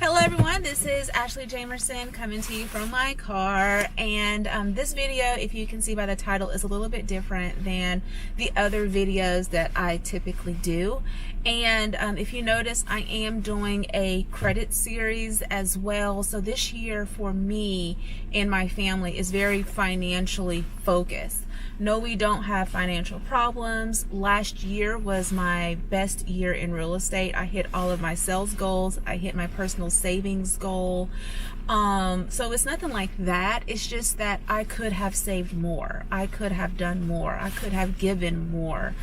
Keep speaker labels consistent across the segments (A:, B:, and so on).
A: Hello everyone, this is Ashley Jamerson coming to you from my car, and this video, if you can see by the title, is a little bit different than the other videos that I typically do. And if you notice, I am doing a credit series as well. So this year for me and my family is very financially focused. No, we don't have financial problems. Last year was my best year in real estate. I hit all of my sales goals. I hit my personal savings goal. So it's nothing like that. It's just that I could have saved more. I could have done more. I could have given more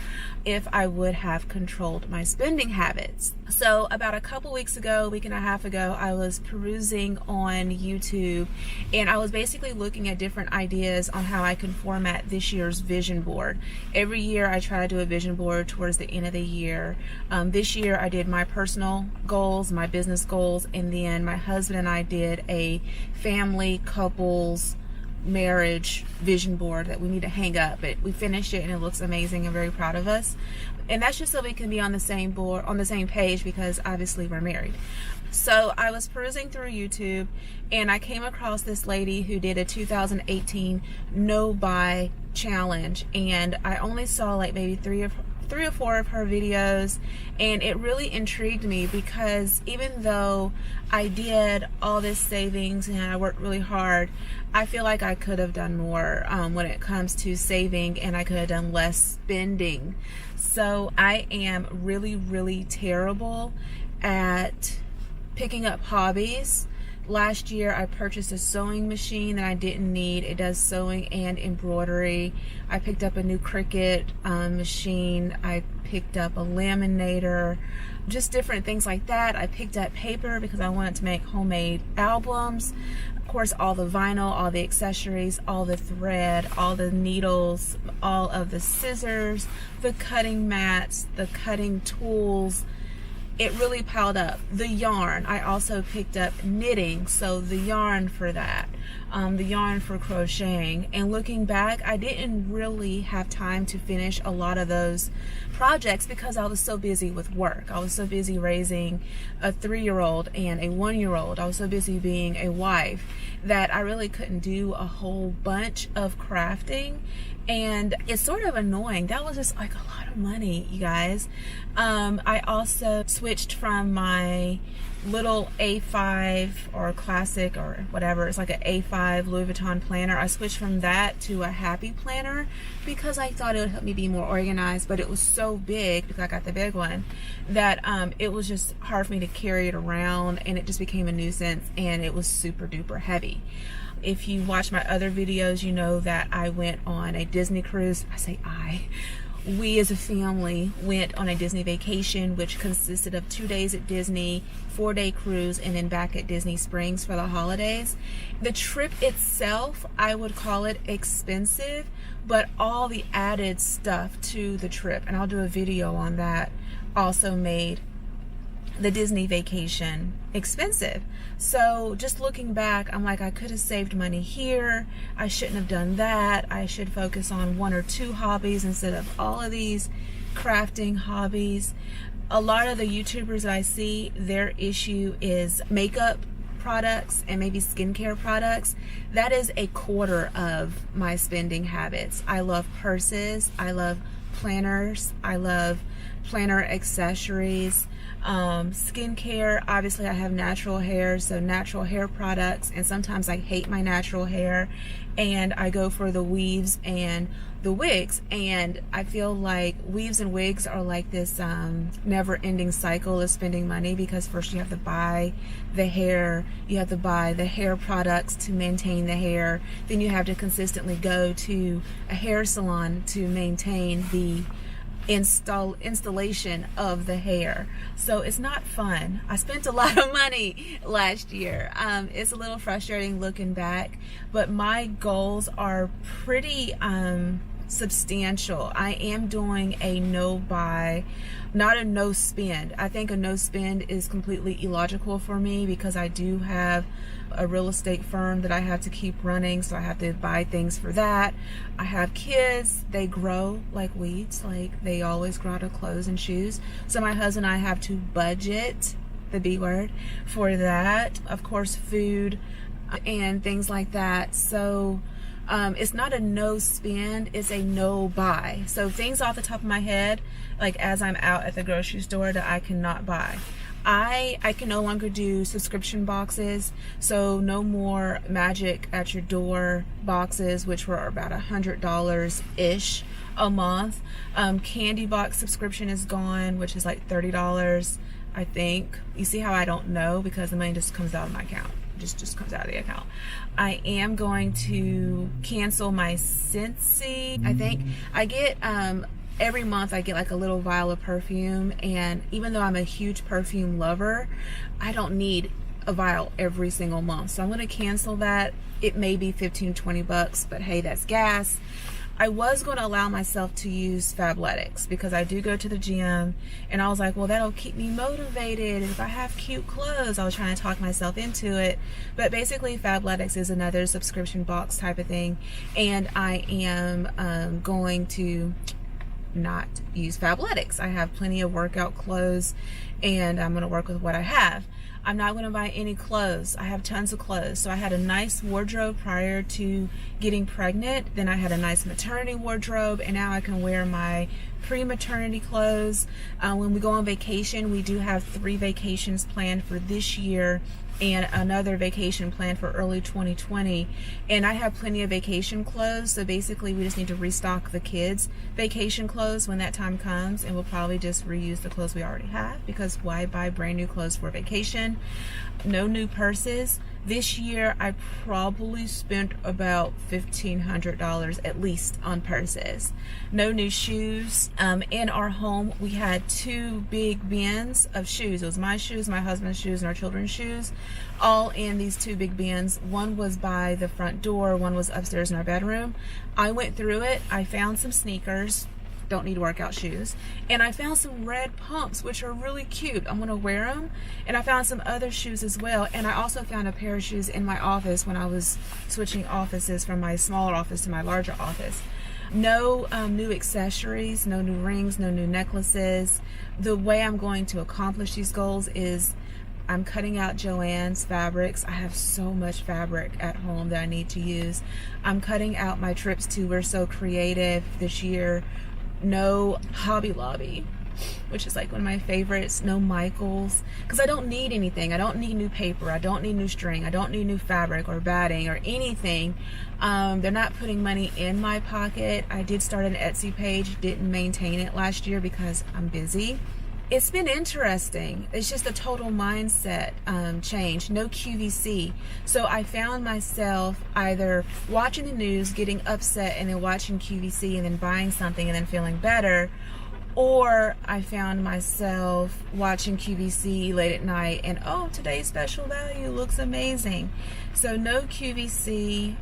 A: if I would have controlled my spending habits. So about a couple weeks ago, week and a half ago, I was perusing on YouTube, and I was basically looking at different ideas on how I can format this year's vision board. Every year I try to do a vision board towards the end of the year. This year I did my personal goals, my business goals, and then my husband and I did a family, couples, marriage vision board that we need to hang up, but we finished it and it looks amazing. I'm very proud of us, and that's just so we can be on the same board, on the same page, because obviously we're married. So I was perusing through YouTube and I came across this lady who did a 2018 no buy challenge, and I only saw like maybe three or four of her videos, and it really intrigued me because even though I did all this savings and I worked really hard, I feel like I could have done more when it comes to saving, and I could have done less spending. So I am really terrible at picking up hobbies. Last year I purchased a sewing machine that I didn't need. It does sewing and embroidery. I picked up a new Cricut machine. I picked up a laminator, just different things like that. I picked up paper because I wanted to make homemade albums. Of course, all the vinyl, all the accessories, all the thread, all the needles, all of the scissors, the cutting mats, the cutting tools. It really piled up. The yarn, I also picked up knitting, so the yarn for that, the yarn for crocheting. And looking back, I didn't really have time to finish a lot of those projects because I was so busy with work. I was so busy raising a 3-year-old and a 1-year-old. I was so busy being a wife that I really couldn't do a whole bunch of crafting. And it's sort of annoying. That was just like a lot of money, you guys. I also switched from my little A5 or classic or whatever, it's like an A5 Louis Vuitton planner. I switched from that to a Happy planner because I thought it would help me be more organized, but it was so big because I got the big one that it was just hard for me to carry it around, and it just became a nuisance, and it was super duper heavy. If you watch my other videos, you know that I went on a Disney cruise. I say we as a family went on a Disney vacation, which consisted of 2 days at Disney, 4-day cruise, and then back at Disney Springs for the holidays. The trip itself, I would call it expensive, but all the added stuff to the trip, and I'll do a video on that, also made the Disney vacation expensive. So just looking back, I'm like, I could have saved money here. I shouldn't have done that. I should focus on 1 or 2 hobbies instead of all of these crafting hobbies. A lot of the YouTubers that I see, their issue is makeup products and maybe skincare products. That is a quarter of my spending habits. I love purses. I love planners. I love planner accessories. Skincare, obviously I have natural hair, so natural hair products, and sometimes I hate my natural hair and I go for the weaves and the wigs, and I feel like weaves and wigs are like this never-ending cycle of spending money, because first you have to buy the hair, you have to buy the hair products to maintain the hair, then you have to consistently go to a hair salon to maintain the installation of the hair. So it's not fun. I spent a lot of money last year. It's a little frustrating looking back, but my goals are pretty substantial. I am doing a no buy, not a no spend. I think a no spend is completely illogical for me because I do have a real estate firm that I have to keep running, so I have to buy things for that. I have kids, they grow like weeds, like they always grow out of clothes and shoes. So my husband and I have to budget the B word, for that. Of course, food and things like that. So it's not a no spend, it's a no buy. So things off the top of my head, like as I'm out at the grocery store, that I cannot buy. I can no longer do subscription boxes, so no more Magic at Your Door boxes, which were about $100-ish a month. Candy box subscription is gone, which is like $30, I think. You see how I don't know, because the money just comes out of my account. Just comes out of the account. I am going to cancel my Scentsy. I think I get every month I get like a little vial of perfume, and even though I'm a huge perfume lover, I don't need a vial every single month. So I'm going to cancel that. It may be $15-20, but hey, that's gas. I was going to allow myself to use Fabletics because I do go to the gym, and I was like, well, that'll keep me motivated if I have cute clothes. I was trying to talk myself into it, but basically Fabletics is another subscription box type of thing, and I am going to not use Fabletics. I have plenty of workout clothes, and I'm going to work with what I have. I'm not going to buy any clothes. I have tons of clothes. So I had a nice wardrobe prior to getting pregnant. Then I had a nice maternity wardrobe, and now I can wear my pre-maternity clothes. When we go on vacation, we do have 3 vacations planned for this year and another vacation planned for early 2020, and I have plenty of vacation clothes. So basically we just need to restock the kids' vacation clothes when that time comes, and we'll probably just reuse the clothes we already have, because why buy brand new clothes for vacation? No new purses. This year I probably spent about $1,500 at least on purses. No new shoes. In our home we had 2 big bins of shoes. It was my shoes, my husband's shoes, and our children's shoes, all in these 2 big bins. One was by the front door, one was upstairs in our bedroom. I went through it. I found some sneakers, don't need workout shoes, and I found some red pumps, which are really cute. I'm gonna wear them. And I found some other shoes as well, and I also found a pair of shoes in my office when I was switching offices from my smaller office to my larger office. No new accessories, no new rings, no new necklaces. The way I'm going to accomplish these goals is I'm cutting out Joann's fabrics. I have so much fabric at home that I need to use. I'm cutting out my trips to We're So Creative this year. No Hobby Lobby, which is like one of my favorites. No Michaels, because I don't need anything. I don't need new paper. I don't need new string. I don't need new fabric or batting or anything. They're not putting money in my pocket. I did start an Etsy page, didn't maintain it last year because I'm busy. It's been interesting. It's just a total mindset change. No QVC. So I found myself either watching the news, getting upset, and then watching QVC and then buying something and then feeling better, or I found myself watching QVC late at night and, oh, today's special value looks amazing. So no QVC.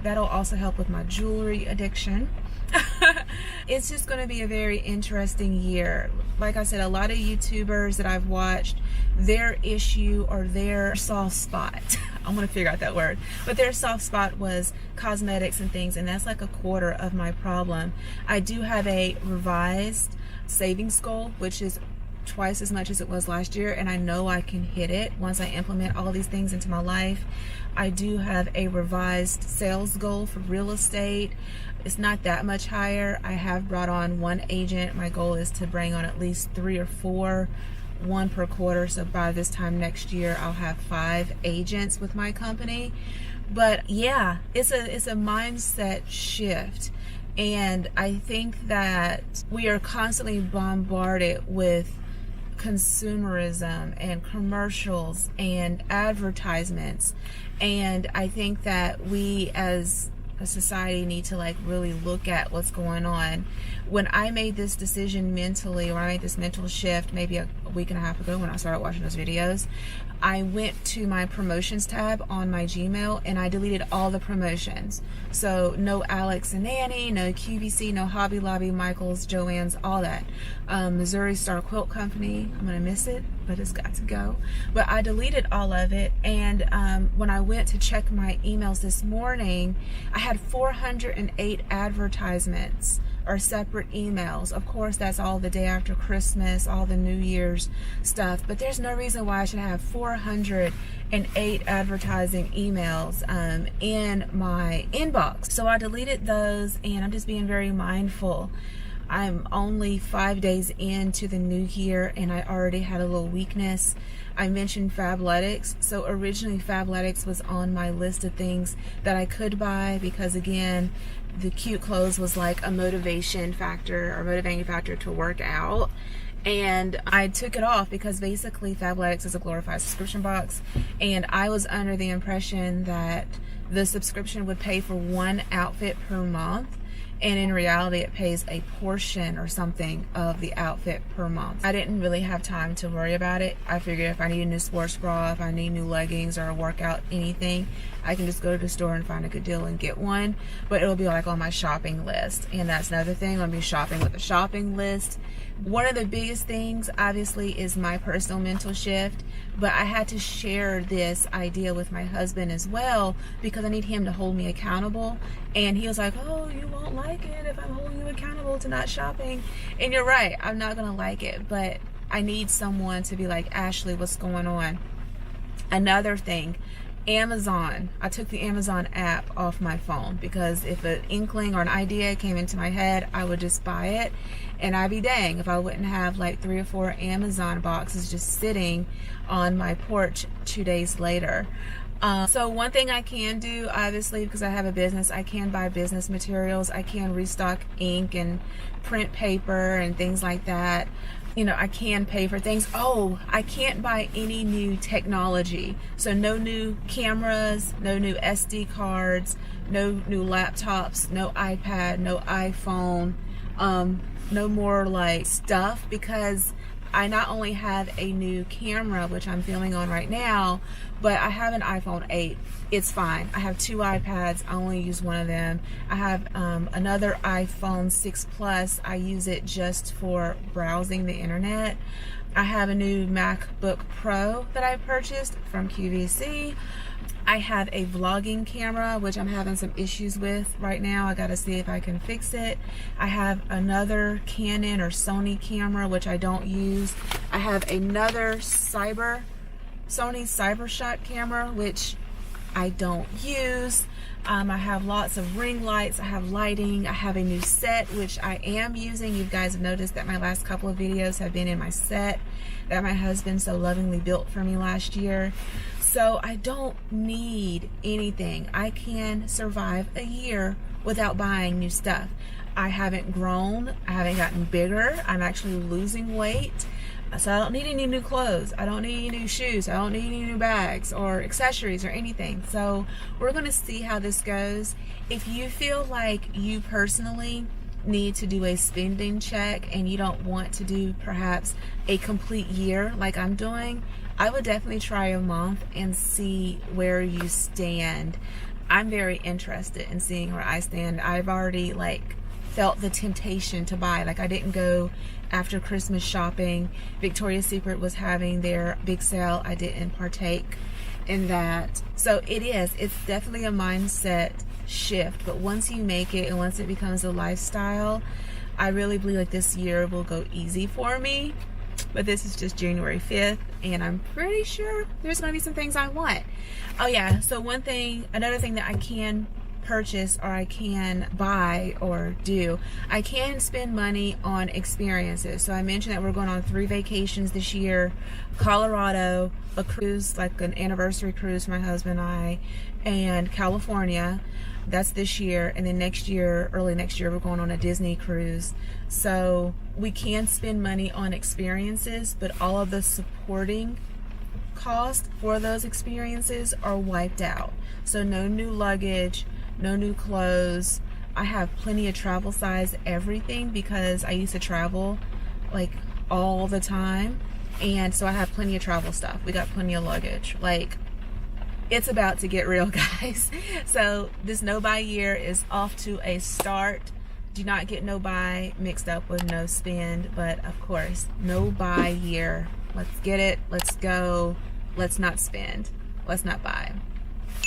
A: That'll also help with my jewelry addiction. It's just going to be a very interesting year. Like I said, a lot of YouTubers that I've watched, their issue or their soft spot, I'm going to figure out that word, but their soft spot was cosmetics and things, and that's like a quarter of my problem. I do have a revised savings goal, which is twice as much as it was last year, and I know I can hit it once I implement all these things into my life. I do have a revised sales goal for real estate. It's not that much higher. I have brought on 1 agent. My goal is to bring on at least 3 or 4, 1 per quarter. So by this time next year, I'll have 5 agents with my company. But yeah, it's a mindset shift. And I think that we are constantly bombarded with consumerism and commercials and advertisements, and I think that we as a society need to like really look at what's going on. When I made this decision mentally, or I made this mental shift maybe a week and a half ago when I started watching those videos, I went to my promotions tab on my Gmail and I deleted all the promotions. So no Alex and Annie, no QVC, no Hobby Lobby, Michaels, Joann's, all that. Missouri Star Quilt Company, I'm gonna miss it, but it's got to go. But I deleted all of it, and when I went to check my emails this morning, I had 408 advertisements are separate emails. Of course, that's all the day after Christmas, all the New Year's stuff, but there's no reason why I should have 408 advertising emails in my inbox. So I deleted those, and I'm just being very mindful. I'm only 5 days into the new year, and I already had a little weakness. I mentioned Fabletics. So originally Fabletics was on my list of things that I could buy because, again, the cute clothes was like a motivation factor or motivating factor to work out. And I took it off because basically Fabletics is a glorified subscription box, and I was under the impression that the subscription would pay for one outfit per month, and in reality it pays a portion or something of the outfit per month. I didn't really have time to worry about it. I figured if I need a new sports bra, if I need new leggings or a workout, anything, I can just go to the store and find a good deal and get one. But it'll be like on my shopping list, and that's another thing. I'll be shopping with a shopping list. One of the biggest things obviously is my personal mental shift, but I had to share this idea with my husband as well because I need him to hold me accountable. And he was like, oh, you won't like it if I'm holding you accountable to not shopping. And you're right, I'm not gonna like it, but I need someone to be like, Ashley, what's going on? Another thing, Amazon. I took the Amazon app off my phone because if an inkling or an idea came into my head, I would just buy it, and I'd be dang if I wouldn't have like 3 or 4 Amazon boxes just sitting on my porch 2 days later. So one thing I can do, obviously, because I have a business, I can buy business materials. I can restock ink and print paper and things like that. You know, I can pay for things. Oh, I can't buy any new technology. So no new cameras, no new SD cards, no new laptops, no iPad, no iPhone, no more like stuff, because I not only have a new camera, which I'm filming on right now, but I have an iPhone 8. It's fine. I have 2 iPads. I only use one of them. I have another iPhone 6 Plus. I use it just for browsing the internet. I have a new MacBook Pro that I purchased from QVC. I have a vlogging camera, which I'm having some issues with right now. I gotta see if I can fix it. I have another Canon or Sony camera, which I don't use. I have another Sony CyberShot camera, which I don't use. I have lots of ring lights. I have lighting. I have a new set, which I am using. You guys have noticed that my last couple of videos have been in my set that my husband so lovingly built for me last year. So I don't need anything. I can survive a year without buying new stuff. I haven't grown. I haven't gotten bigger. I'm actually losing weight. So I don't need any new clothes. I don't need any new shoes. I don't need any new bags or accessories or anything. So we're going to see how this goes. If you feel like you personally need to do a spending check and you don't want to do perhaps a complete year like I'm doing, I would definitely try a month and see where you stand. I'm very interested in seeing where I stand. I've already felt the temptation to buy. I didn't go after Christmas shopping. Victoria's Secret was having their big sale. I didn't partake in that. So it's definitely a mindset shift, but once you make it and once it becomes a lifestyle, I really believe this year will go easy for me. But this is just January 5th, and I'm pretty sure there's going to be some things I want. Oh yeah, so another thing that I can purchase or I can buy or do, I can spend money on experiences. So I mentioned that we're going on 3 vacations this year: Colorado, a cruise, like an anniversary cruise for my husband and I, and California. That's this year. And then next year, early next year, we're going on a Disney cruise. So we can spend money on experiences, but all of the supporting costs for those experiences are wiped out. So no new luggage, no new clothes. I have plenty of travel size everything because I used to travel all the time, and so I have plenty of travel stuff. We got plenty of luggage. It's about to get real, guys. So this no buy year is off to a start. Do not get no buy mixed up with no spend, but of course, no buy year. Let's get it. Let's go. Let's not spend. Let's not buy.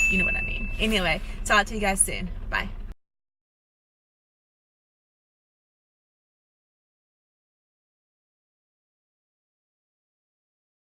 A: You know what I mean. Anyway, talk to you guys soon. Bye.